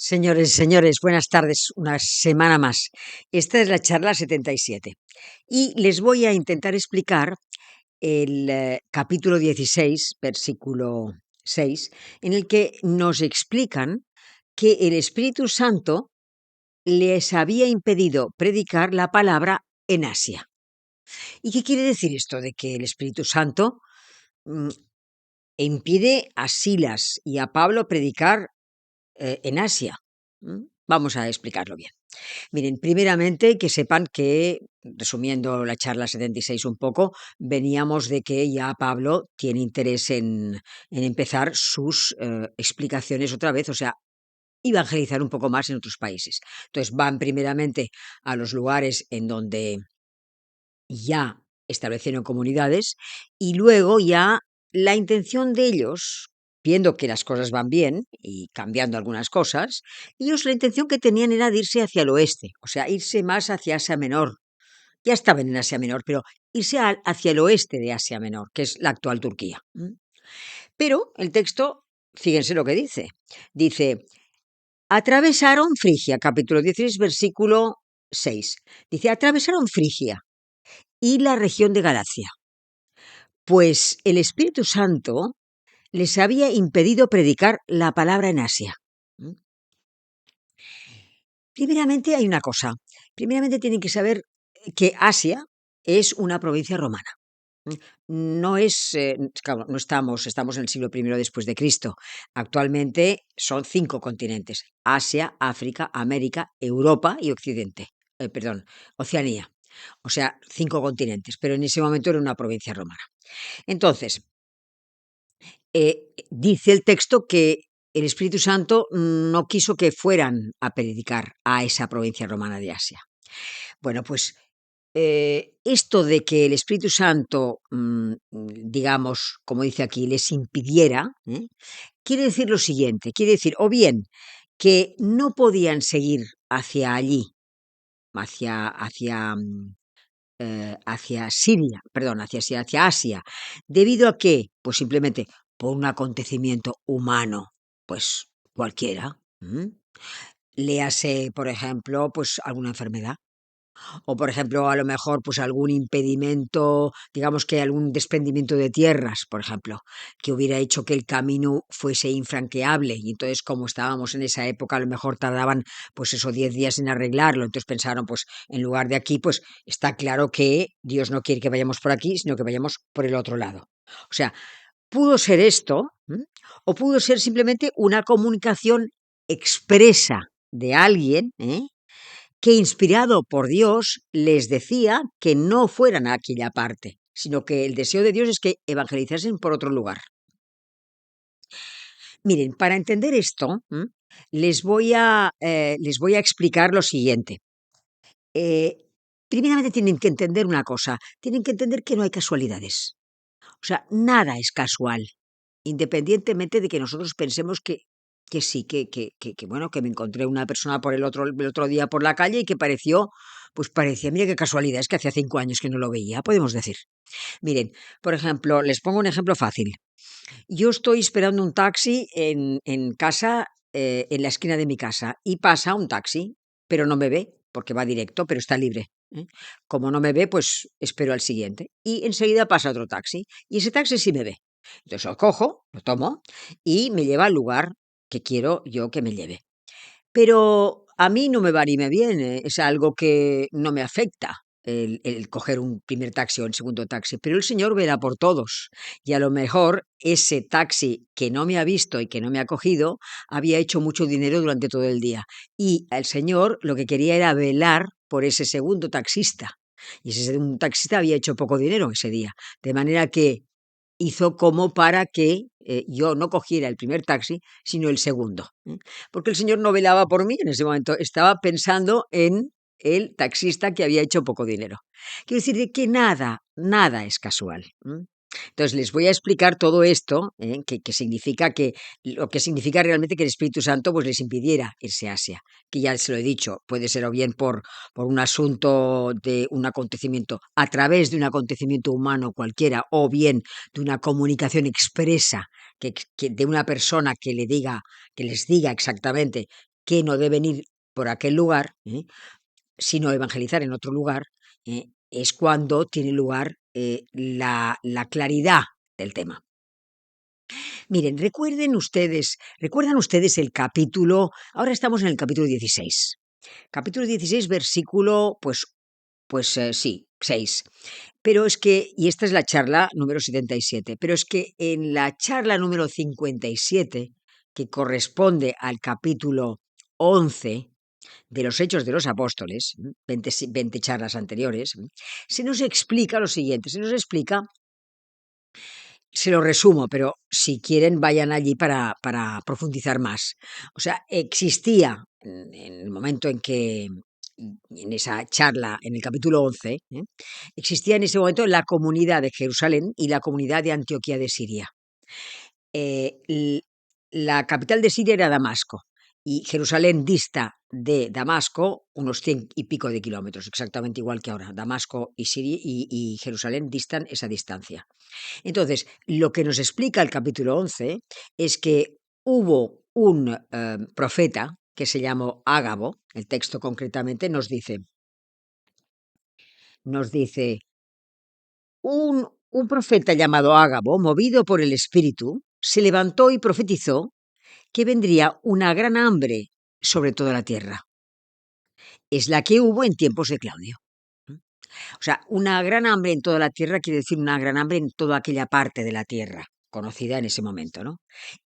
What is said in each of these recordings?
Señores, señores, buenas tardes, una semana más. Esta es la charla 77 y les voy a intentar explicar el capítulo 16, versículo 6, en el que nos explican que el Espíritu Santo les había impedido predicar la palabra en Asia. ¿Y qué quiere decir esto de que el Espíritu Santo mm, impide a Silas y a Pablo predicar en Asia? Vamos a explicarlo bien. Miren, primeramente que sepan que, resumiendo la charla 76 un poco, veníamos de que ya Pablo tiene interés en empezar sus explicaciones otra vez, o sea, evangelizar un poco más en otros países. Entonces van primeramente a los lugares en donde ya establecieron comunidades y luego ya la intención de ellos, viendo que las cosas van bien y cambiando algunas cosas, ellos la intención que tenían era de irse hacia el oeste, o sea, irse más hacia Asia Menor. Ya estaban en Asia Menor, pero irse hacia el oeste de Asia Menor, que es la actual Turquía. Pero el texto, fíjense lo que dice. Dice, atravesaron Frigia, capítulo 16, versículo 6. Dice, atravesaron Frigia y la región de Galacia. Pues el Espíritu Santo les había impedido predicar la palabra en Asia. Primeramente hay una cosa. Primeramente tienen que saber que Asia es una provincia romana. No es, claro, no estamos en el siglo I después de Cristo. Actualmente son 5 continentes: Asia, África, América, Europa y Occidente. Oceanía. O sea, 5 continentes, pero en ese momento era una provincia romana. Entonces, dice el texto que el Espíritu Santo no quiso que fueran a predicar a esa provincia romana de Asia. Bueno, pues esto de que el Espíritu Santo, digamos, como dice aquí, les impidiera, quiere decir lo siguiente, quiere decir, o bien que no podían seguir hacia allí, hacia Siria, perdón, hacia Asia, debido a que, pues simplemente por un acontecimiento humano, pues cualquiera, léase, por ejemplo, pues alguna enfermedad, o por ejemplo, a lo mejor, pues algún impedimento, digamos que algún desprendimiento de tierras, por ejemplo, que hubiera hecho que el camino fuese infranqueable. Y entonces, como estábamos en esa época, a lo mejor tardaban, pues eso, 10 días en arreglarlo. Entonces pensaron, pues en lugar de aquí, pues está claro que Dios no quiere que vayamos por aquí, sino que vayamos por el otro lado. O sea, pudo ser esto, o pudo ser simplemente una comunicación expresa de alguien, que inspirado por Dios les decía que no fueran a aquella parte, sino que el deseo de Dios es que evangelizasen por otro lugar. Miren, para entender esto, les voy a explicar lo siguiente. Eh, Primeramente tienen que entender una cosa, tienen que entender que no hay casualidades. O sea, nada es casual, independientemente de que nosotros pensemos que sí, que bueno, que me encontré una persona el otro día por la calle y que parecía, mira qué casualidad, es que hacía 5 años que no lo veía, podemos decir. Miren, por ejemplo, les pongo un ejemplo fácil. Yo estoy esperando un taxi en casa, en la esquina de mi casa, y pasa un taxi, pero no me ve, porque va directo, pero está libre. Como no me ve, pues espero al siguiente. Y enseguida pasa otro taxi, y ese taxi sí me ve. Entonces lo cojo, lo tomo, y me lleva al lugar que quiero yo que me lleve. Pero a mí no me va ni me viene, es algo que no me afecta el coger un primer taxi o un segundo taxi, pero el Señor verá por todos. Y a lo mejor ese taxi que no me ha visto y que no me ha cogido había hecho mucho dinero durante todo el día. Y el Señor lo que quería era velar por ese segundo taxista. Y ese segundo taxista había hecho poco dinero ese día. De manera que hizo como para que yo no cogiera el primer taxi, sino el segundo. Porque el señor no velaba por mí en ese momento, estaba pensando en el taxista que había hecho poco dinero. Quiero decir que nada es casual. Entonces les voy a explicar todo esto, que significa lo que significa realmente que el Espíritu Santo pues les impidiera irse a Asia, que ya se lo he dicho, puede ser o bien por un asunto de un acontecimiento, a través de un acontecimiento humano cualquiera, o bien de una comunicación expresa de una persona que les diga exactamente que no deben ir por aquel lugar, sino evangelizar en otro lugar, es cuando tiene lugar la claridad del tema. Miren, ¿recuerdan ustedes el capítulo? Ahora estamos en el capítulo 16. Capítulo 16, versículo, sí, 6. Pero es que, y esta es la charla número 77, pero es que en la charla número 57, que corresponde al capítulo 11 de los Hechos de los Apóstoles, 20 charlas anteriores, se nos explica lo siguiente, se lo resumo, pero si quieren vayan allí para profundizar más. O sea, existía en el momento en que, en esa charla, en el capítulo 11, existía en ese momento la comunidad de Jerusalén y la comunidad de Antioquía de Siria. La capital de Siria era Damasco y Jerusalén dista de Damasco unos 100 y pico de kilómetros, exactamente igual que ahora. Damasco y, Siria, y Jerusalén distan esa distancia. Entonces, lo que nos explica el capítulo 11 es que hubo un profeta que se llamó Ágabo, el texto concretamente nos dice un profeta llamado Ágabo, movido por el Espíritu, se levantó y profetizó que vendría una gran hambre sobre toda la tierra. Es la que hubo en tiempos de Claudio. O sea, una gran hambre en toda la tierra quiere decir una gran hambre en toda aquella parte de la tierra conocida en ese momento, ¿no?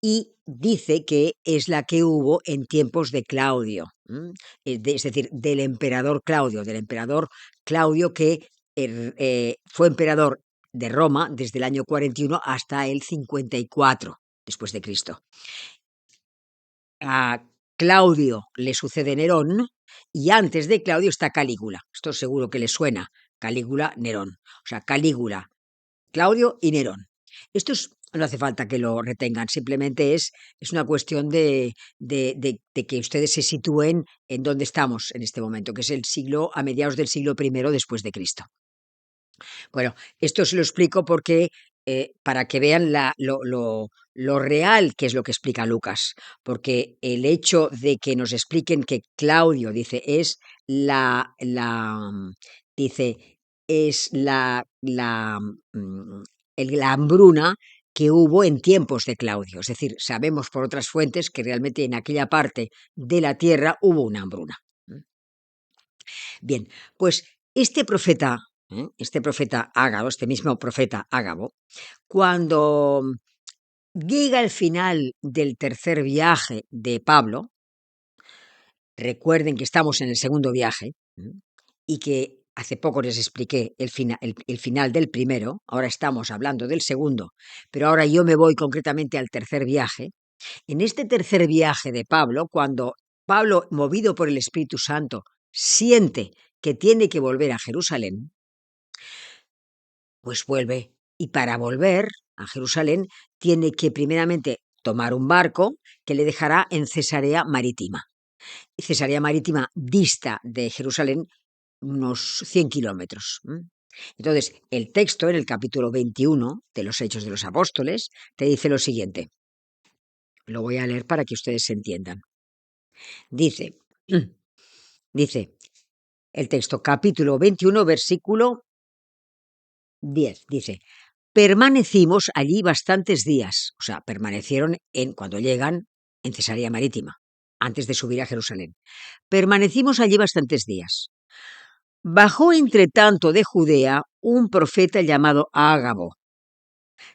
Y dice que es la que hubo en tiempos de Claudio, es decir, del emperador Claudio que fue emperador de Roma desde el año 41 hasta el 54 después de Cristo. A Claudio le sucede Nerón y antes de Claudio está Calígula. Esto seguro que le suena. Calígula, Nerón. O sea, Calígula, Claudio y Nerón. Esto no hace falta que lo retengan, simplemente es una cuestión de que ustedes se sitúen en dónde estamos en este momento, que es a mediados del siglo I después de Cristo. Bueno, esto se lo explico porque para que vean lo real que es lo que explica Lucas, porque el hecho de que nos expliquen que Claudio dice dice es la hambruna que hubo en tiempos de Claudio, es decir, sabemos por otras fuentes que realmente en aquella parte de la tierra hubo una hambruna. Bien, pues este profeta Ágabo, este mismo profeta Ágabo, cuando llega el final del tercer viaje de Pablo, recuerden que estamos en el segundo viaje y que hace poco les expliqué el final del primero, ahora estamos hablando del segundo, pero ahora yo me voy concretamente al tercer viaje. En este tercer viaje de Pablo, cuando Pablo, movido por el Espíritu Santo, siente que tiene que volver a Jerusalén, pues vuelve. Y para volver a Jerusalén tiene que primeramente tomar un barco que le dejará en Cesarea Marítima. Y Cesarea Marítima dista de Jerusalén unos 100 kilómetros. Entonces, el texto en el capítulo 21 de los Hechos de los Apóstoles te dice lo siguiente. Lo voy a leer para que ustedes se entiendan. Dice el texto, capítulo 21, versículo 10, dice, permanecimos allí bastantes días, o sea, permanecieron cuando llegan en Cesarea Marítima, antes de subir a Jerusalén. Permanecimos allí bastantes días. Bajó entre tanto de Judea un profeta llamado Ágabo.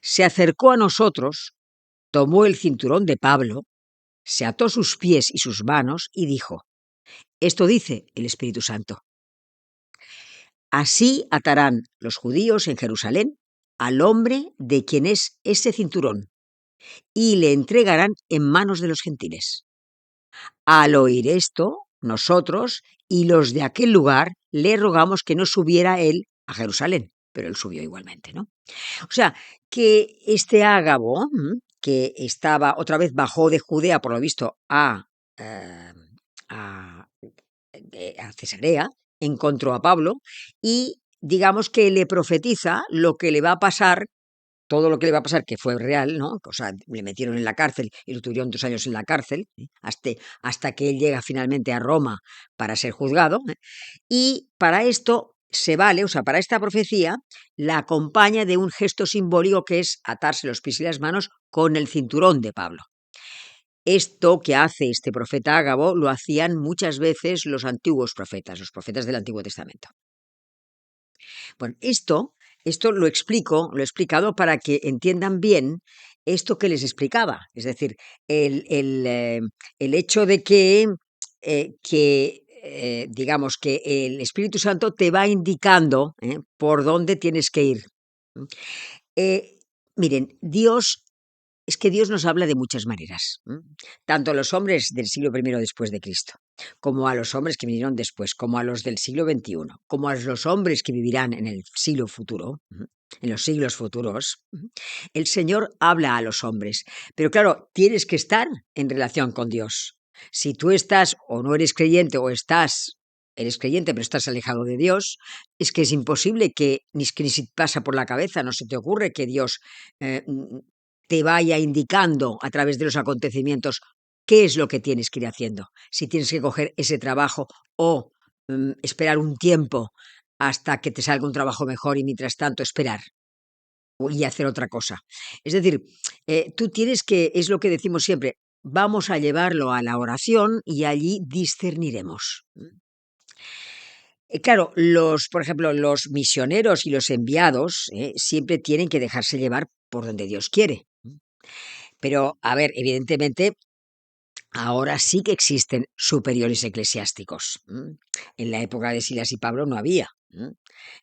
Se acercó a nosotros, tomó el cinturón de Pablo, se ató sus pies y sus manos y dijo, esto dice el Espíritu Santo. Así atarán los judíos en Jerusalén al hombre de quien es ese cinturón y le entregarán en manos de los gentiles. Al oír esto, nosotros y los de aquel lugar le rogamos que no subiera él a Jerusalén, pero él subió igualmente, ¿no? O sea, que este Ágabo, que estaba otra vez bajó de Judea, por lo visto, a Cesarea, encontró a Pablo y digamos que le profetiza lo que le va a pasar todo lo que le va a pasar, que fue real, ¿no? O sea, le metieron en la cárcel y lo tuvieron 2 años en la cárcel, hasta que él llega finalmente a Roma para ser juzgado. Y para esto se vale, o sea, para esta profecía, la acompaña de un gesto simbólico que es atarse los pies y las manos con el cinturón de Pablo. Esto que hace este profeta Ágabo lo hacían muchas veces los antiguos profetas, los profetas del Antiguo Testamento. Bueno, esto lo explico, lo he explicado para que entiendan bien esto que les explicaba. Es decir, el hecho de digamos, que el Espíritu Santo te va indicando por dónde tienes que ir. Eh, Miren, es que Dios nos habla de muchas maneras, tanto a los hombres del siglo I después de Cristo, como a los hombres que vinieron después, como a los del siglo XXI, como a los hombres que vivirán en el siglo futuro, en los siglos futuros. El Señor habla a los hombres, pero claro, tienes que estar en relación con Dios. Si tú estás o no eres creyente o eres creyente pero estás alejado de Dios, es que es imposible que ni se te pasa por la cabeza, no se te ocurre que Dios eh, te vaya indicando a través de los acontecimientos qué es lo que tienes que ir haciendo. Si tienes que coger ese trabajo o esperar un tiempo hasta que te salga un trabajo mejor y mientras tanto esperar y hacer otra cosa. Es decir, tú tienes que, es lo que decimos siempre, vamos a llevarlo a la oración y allí discerniremos. Claro, por ejemplo, los misioneros y los enviados siempre tienen que dejarse llevar por donde Dios quiere. Pero, a ver, evidentemente, ahora sí que existen superiores eclesiásticos. En la época de Silas y Pablo no había.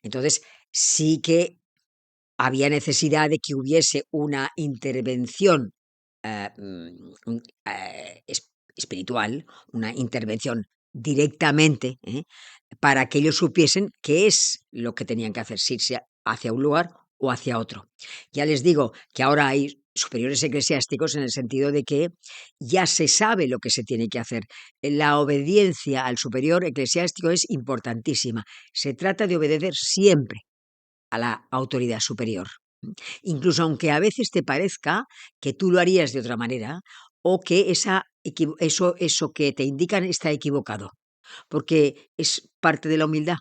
Entonces, sí que había necesidad de que hubiese una intervención espiritual, una intervención directamente, para que ellos supiesen qué es lo que tenían que hacer, si irse hacia un lugar o hacia otro. Ya les digo que ahora hay superiores eclesiásticos en el sentido de que ya se sabe lo que se tiene que hacer. La obediencia al superior eclesiástico es importantísima. Se trata de obedecer siempre a la autoridad superior. Incluso aunque a veces te parezca que tú lo harías de otra manera o que eso que te indican está equivocado, porque es parte de la humildad.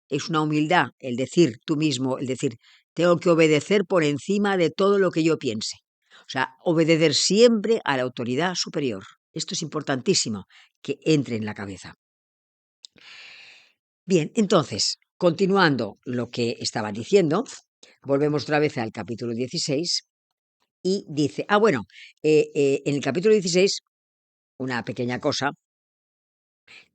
Es una humildad el decir tú mismo, el decir, tengo que obedecer por encima de todo lo que yo piense. O sea, obedecer siempre a la autoridad superior. Esto es importantísimo que entre en la cabeza. Bien, entonces, continuando lo que estaba diciendo, volvemos otra vez al capítulo 16 y dice, bueno, en el capítulo 16, una pequeña cosa,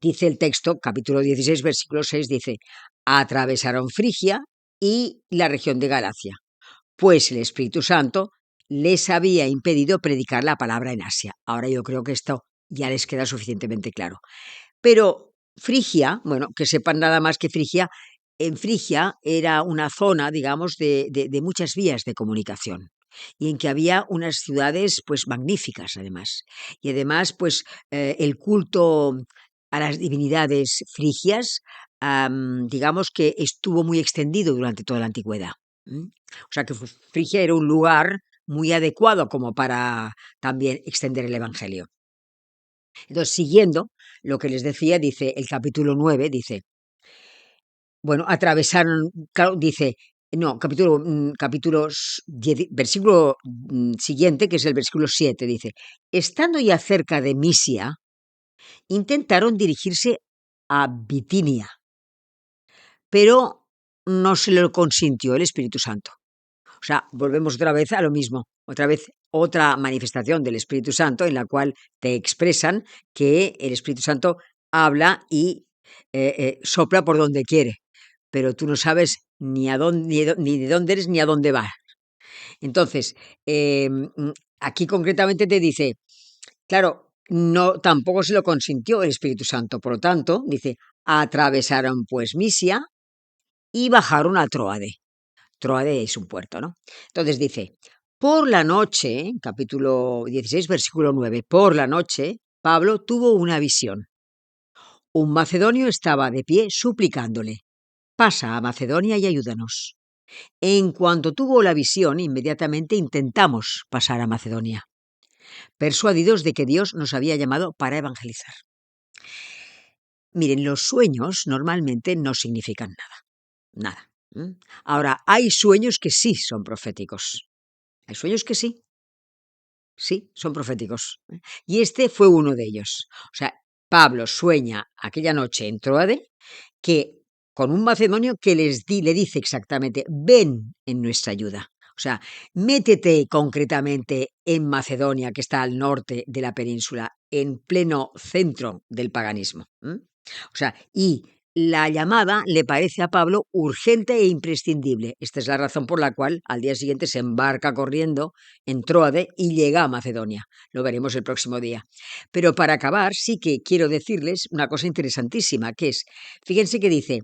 dice el texto, capítulo 16, versículo 6, dice, atravesaron Frigia y la región de Galacia, pues el Espíritu Santo les había impedido predicar la palabra en Asia. Ahora yo creo que esto ya les queda suficientemente claro. Pero Frigia, bueno, que sepan nada más que Frigia, en Frigia era una zona, digamos, de muchas vías de comunicación y en que había unas ciudades pues magníficas además. Y además pues el culto a las divinidades frigias digamos que estuvo muy extendido durante toda la antigüedad. O sea que Frigia era un lugar muy adecuado como para también extender el Evangelio. Entonces, siguiendo lo que les decía, dice el capítulo 9, dice, bueno, atravesaron, claro, dice, no, capítulos 10, versículo siguiente, que es el versículo 7, dice, estando ya cerca de Misia, intentaron dirigirse a Bitinia, pero no se lo consintió el Espíritu Santo. O sea, volvemos otra vez a lo mismo, otra vez otra manifestación del Espíritu Santo en la cual te expresan que el Espíritu Santo habla y sopla por donde quiere, pero tú no sabes ni de dónde eres ni a dónde vas. Entonces, aquí concretamente te dice, claro, no tampoco se lo consintió el Espíritu Santo, por lo tanto, dice, atravesaron pues Misia y bajaron a Troade. Troade es un puerto, ¿no? Entonces dice, por la noche, capítulo 16, versículo 9, por la noche, Pablo tuvo una visión. Un macedonio estaba de pie suplicándole, pasa a Macedonia y ayúdanos. En cuanto tuvo la visión, inmediatamente intentamos pasar a Macedonia, persuadidos de que Dios nos había llamado para evangelizar. Miren, los sueños normalmente no significan nada. Ahora, hay sueños que sí son proféticos. Hay sueños que sí, son proféticos. Y este fue uno de ellos. O sea, Pablo sueña aquella noche en Tróade que con un macedonio que le dice exactamente, ven en nuestra ayuda. O sea, métete concretamente en Macedonia, que está al norte de la península, en pleno centro del paganismo. O sea, y la llamada le parece a Pablo urgente e imprescindible. Esta es la razón por la cual al día siguiente se embarca corriendo en Tróade y llega a Macedonia. Lo veremos el próximo día. Pero para acabar, sí que quiero decirles una cosa interesantísima, que es, fíjense que dice,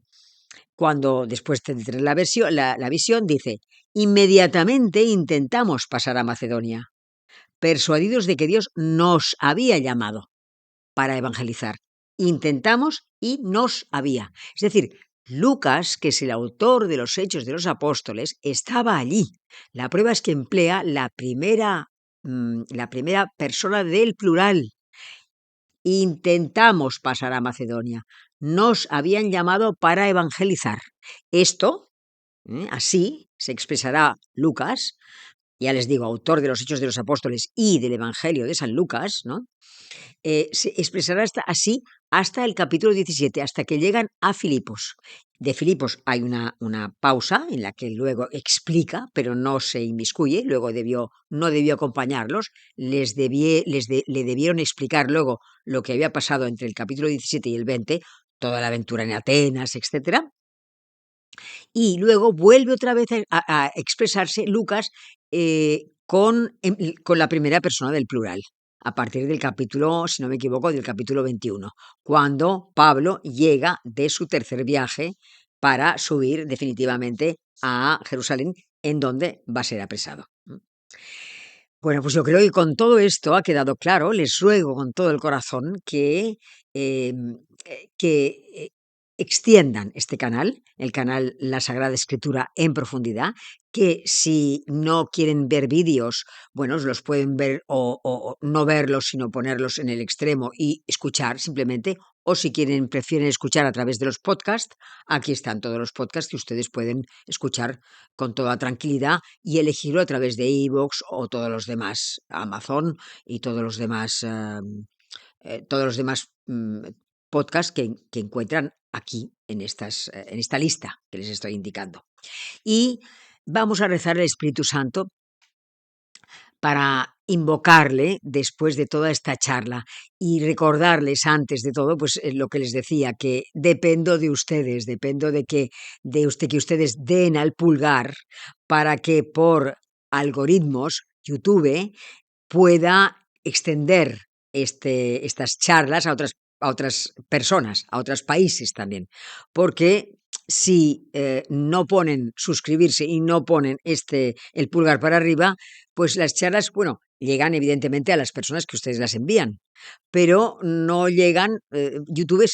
cuando después de tener la visión, dice, inmediatamente intentamos pasar a Macedonia, persuadidos de que Dios nos había llamado para evangelizar. Intentamos y nos había. Es decir, Lucas, que es el autor de los Hechos de los Apóstoles, estaba allí. La prueba es que emplea la primera persona del plural. Intentamos pasar a Macedonia. Nos habían llamado para evangelizar. Esto, así, se expresará Lucas, ya les digo, autor de los Hechos de los Apóstoles y del Evangelio de San Lucas, ¿no? Se expresará así hasta el capítulo 17, hasta que llegan a Filipos. De Filipos hay una pausa en la que luego explica, pero no se inmiscuye, luego no debió acompañarlos, le debieron explicar luego lo que había pasado entre el capítulo 17 y el 20, toda la aventura en Atenas, etcétera. Y luego vuelve otra vez a expresarse Lucas con la primera persona del plural, a partir del capítulo, si no me equivoco, del capítulo 21, cuando Pablo llega de su tercer viaje para subir definitivamente a Jerusalén, en donde va a ser apresado. Bueno, pues yo creo que con todo esto ha quedado claro. Les ruego con todo el corazón que extiendan este canal, el canal La Sagrada Escritura en profundidad, que si no quieren ver vídeos, bueno, los pueden ver o no verlos, sino ponerlos en el extremo y escuchar simplemente, o si prefieren escuchar a través de los podcasts, aquí están todos los podcasts que ustedes pueden escuchar con toda tranquilidad y elegirlo a través de iVoox o todos los demás, Amazon y todos los demás podcasts que encuentran aquí en esta lista que les estoy indicando. Y vamos a rezar al Espíritu Santo para invocarle después de toda esta charla y recordarles antes de todo, pues lo que les decía, que dependo de ustedes, dependo que ustedes den al pulgar para que por algoritmos YouTube pueda extender estas charlas a otras personas, a otros países también, porque si no ponen suscribirse y no ponen el pulgar para arriba, pues las charlas, bueno, llegan evidentemente a las personas que ustedes las envían, pero no llegan, YouTube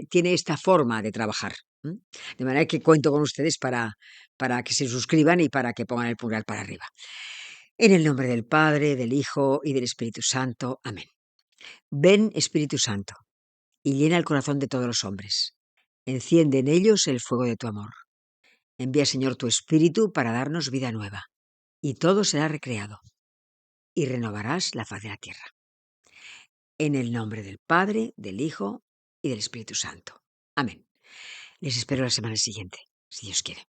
tiene esta forma de trabajar. De manera que cuento con ustedes para que se suscriban y para que pongan el pulgar para arriba. En el nombre del Padre, del Hijo y del Espíritu Santo. Amén. Ven, Espíritu Santo, y llena el corazón de todos los hombres. Enciende en ellos el fuego de tu amor. Envía, Señor, tu Espíritu para darnos vida nueva, y todo será recreado, y renovarás la faz de la tierra. En el nombre del Padre, del Hijo y del Espíritu Santo. Amén. Les espero la semana siguiente, si Dios quiere.